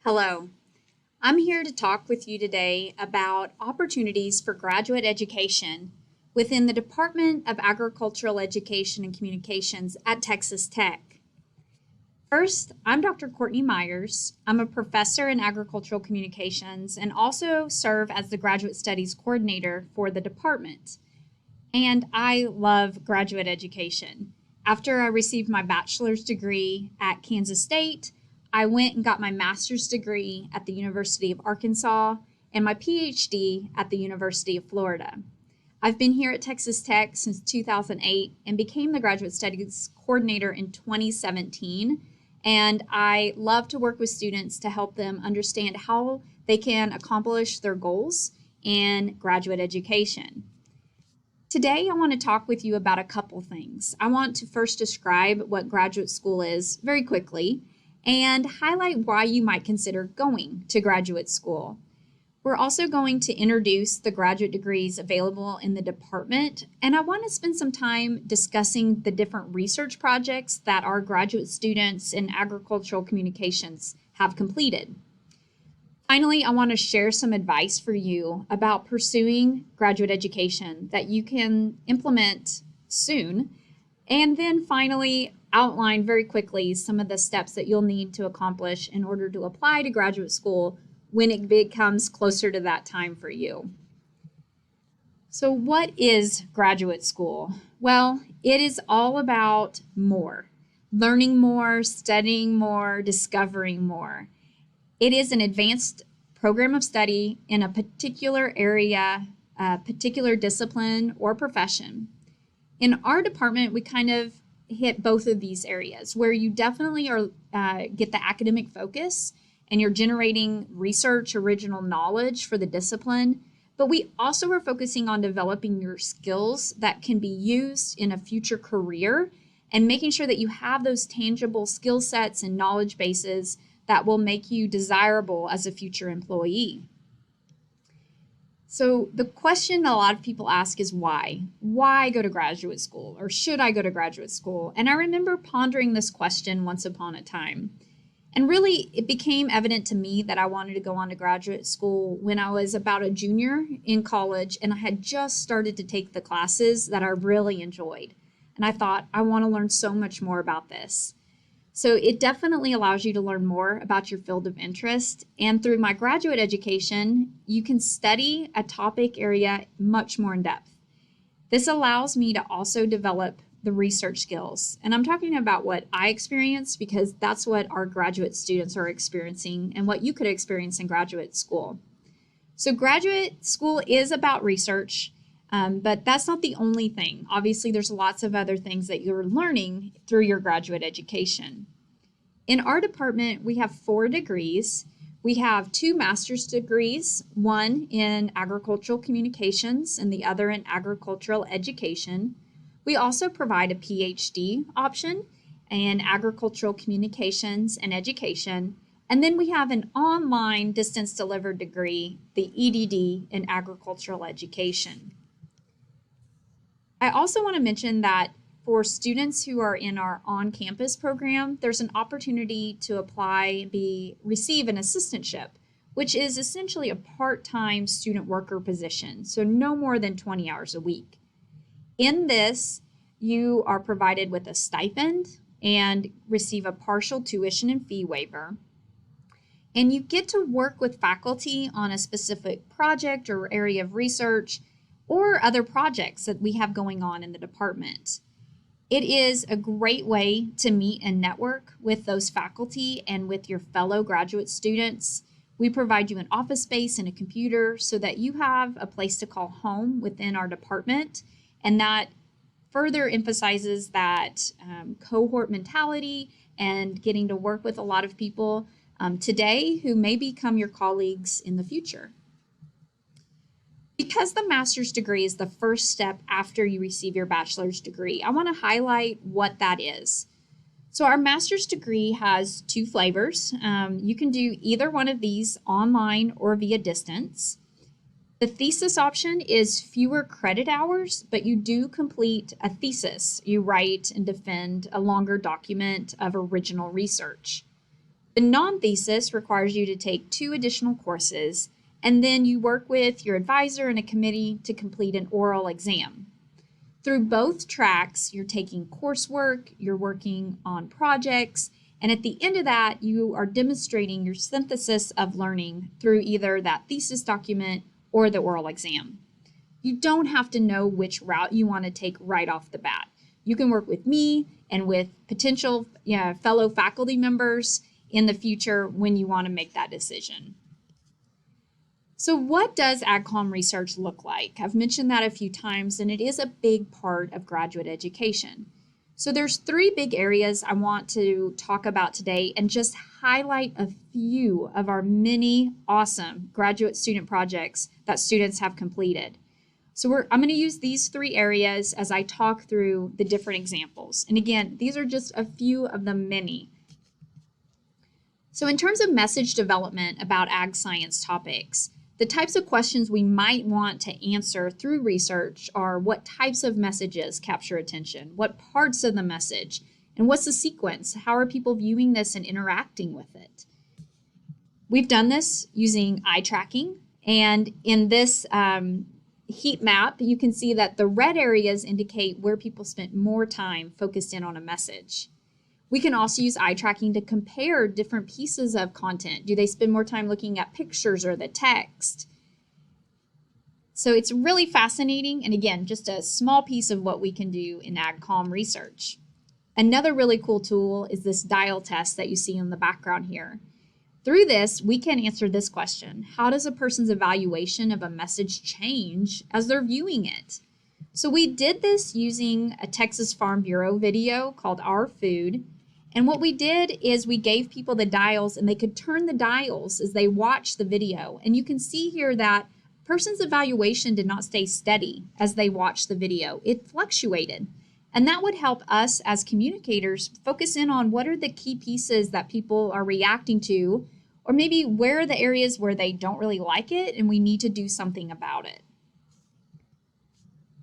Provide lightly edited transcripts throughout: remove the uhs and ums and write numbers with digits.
Hello, I'm here to talk with you today about opportunities for graduate education within the Department of Agricultural Education and Communications at Texas Tech. First, I'm Dr. Courtney Myers. I'm a professor in agricultural communications and also serve as the graduate studies coordinator for the department. And I love graduate education. After I received my bachelor's degree at Kansas State, I went and got my master's degree at the University of Arkansas and my PhD at the University of Florida. I've been here at Texas Tech since 2008 and became the graduate studies coordinator in 2017. And I love to work with students to help them understand how they can accomplish their goals in graduate education. Today, I want to talk with you about a couple things. I want to first describe what graduate school is very quickly and highlight why you might consider going to graduate school. We're also going to introduce the graduate degrees available in the department, and I want to spend some time discussing the different research projects that our graduate students in agricultural communications have completed. Finally, I want to share some advice for you about pursuing graduate education that you can implement soon. And then finally, outline very quickly some of the steps that you'll need to accomplish in order to apply to graduate school when it becomes closer to that time for you. So what is graduate school? Well, it is all about more, learning more, studying more, discovering more. It is an advanced program of study in a particular area, a particular discipline or profession. In our department, we kind of hit both of these areas where you definitely are get the academic focus and you're generating research, original knowledge for the discipline, but we also are focusing on developing your skills that can be used in a future career and making sure that you have those tangible skill sets and knowledge bases that will make you desirable as a future employee. So the question a lot of people ask is why? Why go to graduate school, or should I go to graduate school? And I remember pondering this question once upon a time. And really, it became evident to me that I wanted to go on to graduate school when I was about a junior in college and I had just started to take the classes that I really enjoyed. And I thought, I want to learn so much more about this. So it definitely allows you to learn more about your field of interest. And through my graduate education, you can study a topic area much more in depth. This allows me to also develop the research skills. And I'm talking about what I experienced because that's what our graduate students are experiencing and what you could experience in graduate school. So graduate school is about research. But that's not the only thing. Obviously, there's lots of other things that you're learning through your graduate education. In our department, we have 4 degrees. We have 2 master's degrees, one in agricultural communications and the other in agricultural education. We also provide a PhD option in agricultural communications and education. And then we have an online distance delivered degree, the EDD in agricultural education. I also want to mention that for students who are in our on-campus program, there's an opportunity to apply and receive an assistantship, which is essentially a part-time student worker position, so no more than 20 hours a week. In this, you are provided with a stipend and receive a partial tuition and fee waiver. And you get to work with faculty on a specific project or area of research or other projects that we have going on in the department. It is a great way to meet and network with those faculty and with your fellow graduate students. We provide you an office space and a computer so that you have a place to call home within our department, and that further emphasizes that cohort mentality and getting to work with a lot of people today who may become your colleagues in the future. Because the master's degree is the first step after you receive your bachelor's degree, I want to highlight what that is. So our master's degree has 2 flavors. You can do either one of these online or via distance. The thesis option is fewer credit hours, but you do complete a thesis. You write and defend a longer document of original research. The non-thesis requires you to take 2 additional courses, and then you work with your advisor and a committee to complete an oral exam. Through both tracks, you're taking coursework, you're working on projects, and at the end of that, you are demonstrating your synthesis of learning through either that thesis document or the oral exam. You don't have to know which route you want to take right off the bat. You can work with me and with potential fellow faculty members in the future when you want to make that decision. So what does AgCom research look like? I've mentioned that a few times, and it is a big part of graduate education. So there's 3 big areas I want to talk about today and just highlight a few of our many awesome graduate student projects that students have completed. So I'm going to use these 3 areas as I talk through the different examples. And again, these are just a few of the many. So in terms of message development about ag science topics, the types of questions we might want to answer through research are what types of messages capture attention, what parts of the message, and what's the sequence? How are people viewing this and interacting with it? We've done this using eye tracking, and in this heat map, you can see that the red areas indicate where people spent more time focused in on a message. We can also use eye tracking to compare different pieces of content. Do they spend more time looking at pictures or the text? So it's really fascinating, and again, just a small piece of what we can do in AgCom research. Another really cool tool is this dial test that you see in the background here. Through this, we can answer this question: how does a person's evaluation of a message change as they're viewing it? So we did this using a Texas Farm Bureau video called Our Food. And what we did is we gave people the dials, and they could turn the dials as they watched the video. And you can see here that a person's evaluation did not stay steady as they watched the video. It fluctuated. And that would help us as communicators focus in on what are the key pieces that people are reacting to, or maybe where are the areas where they don't really like it and we need to do something about it.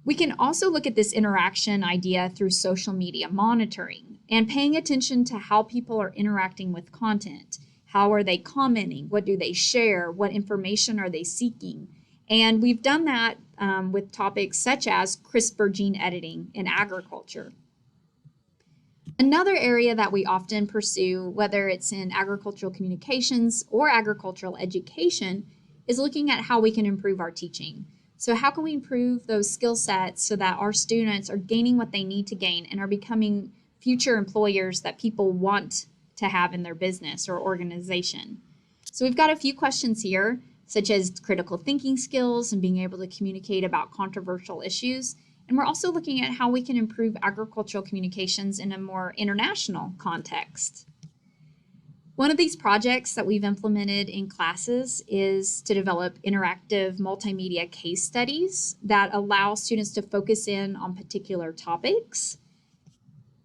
We can also look at this interaction idea through social media monitoring and paying attention to how people are interacting with content. How are they commenting? What do they share? What information are they seeking? And we've done that with topics such as CRISPR gene editing in agriculture. Another area that we often pursue, whether it's in agricultural communications or agricultural education, is looking at how we can improve our teaching. So how can we improve those skill sets so that our students are gaining what they need to gain and are becoming future employers that people want to have in their business or organization? So we've got a few questions here, such as critical thinking skills and being able to communicate about controversial issues. And we're also looking at how we can improve agricultural communications in a more international context. One of these projects that we've implemented in classes is to develop interactive multimedia case studies that allow students to focus in on particular topics.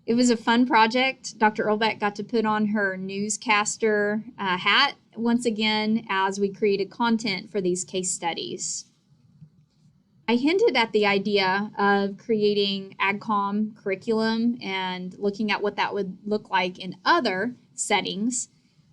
It was a fun project. Dr. Earlbeck got to put on her newscaster hat once again as we created content for these case studies. I hinted at the idea of creating AgCom curriculum and looking at what that would look like in other settings.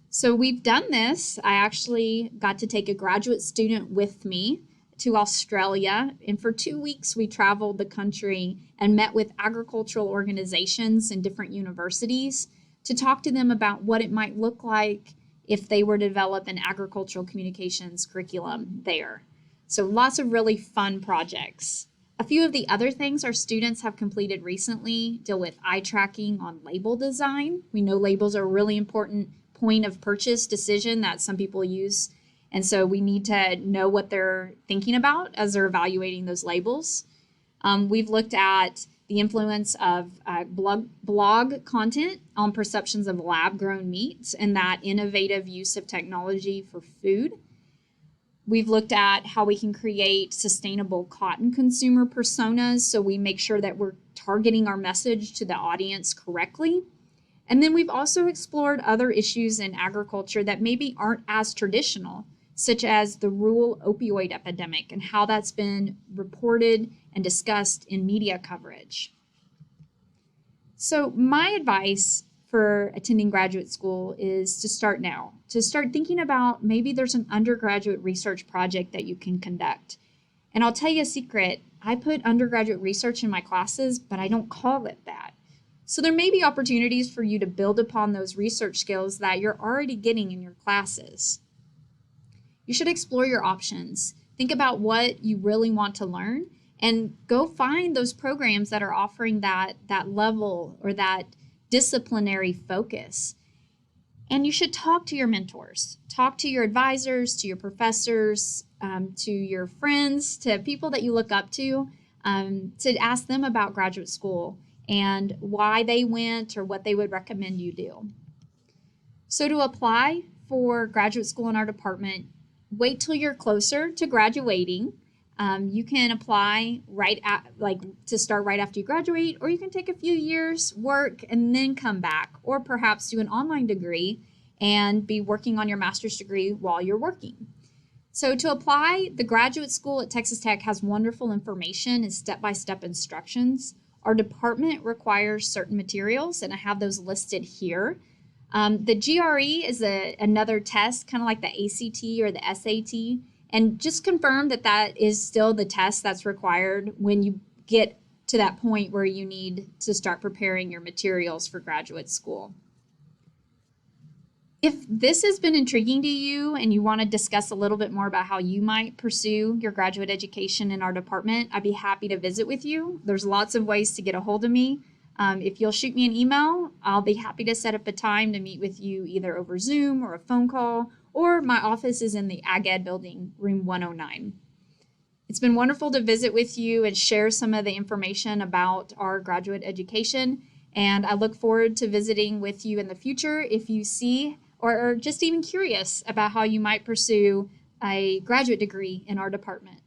So we've done this. I actually got to take a graduate student with me to Australia, and for 2 weeks we traveled the country and met with agricultural organizations and different universities to talk to them about what it might look like if they were to develop an agricultural communications curriculum there. So lots of really fun projects. A few of the other things our students have completed recently deal with eye tracking on label design. We know labels are a really important point of purchase decision that some people use, and so we need to know what they're thinking about as they're evaluating those labels. We've looked at the influence of blog content on perceptions of lab-grown meats and that innovative use of technology for food. We've looked at how we can create sustainable cotton consumer personas so we make sure that we're targeting our message to the audience correctly. And then we've also explored other issues in agriculture that maybe aren't as traditional, such as the rural opioid epidemic and how that's been reported and discussed in media coverage. So my advice for attending graduate school is to start now, to start thinking about maybe there's an undergraduate research project that you can conduct. And I'll tell you a secret, I put undergraduate research in my classes, but I don't call it that. So there may be opportunities for you to build upon those research skills that you're already getting in your classes. You should explore your options. Think about what you really want to learn and go find those programs that are offering that level or that disciplinary focus. And you should talk to your mentors, talk to your advisors, to your professors, to your friends, to people that you look up to ask them about graduate school and why they went or what they would recommend you do. So to apply for graduate school in our department, wait till you're closer to graduating. You can apply to start right after you graduate, or you can take a few years, work, and then come back, or perhaps do an online degree and be working on your master's degree while you're working. So to apply, the graduate school at Texas Tech has wonderful information and step-by-step instructions. Our department requires certain materials, and I have those listed here. The GRE is another test, kind of like the ACT or the SAT, and just confirm that that is still the test that's required when you get to that point where you need to start preparing your materials for graduate school. If this has been intriguing to you and you want to discuss a little bit more about how you might pursue your graduate education in our department, I'd be happy to visit with you. There's lots of ways to get a hold of me. If you'll shoot me an email, I'll be happy to set up a time to meet with you either over Zoom or a phone call, or my office is in the Ag Ed building, room 109. It's been wonderful to visit with you and share some of the information about our graduate education, and I look forward to visiting with you in the future if you see or are just even curious about how you might pursue a graduate degree in our department.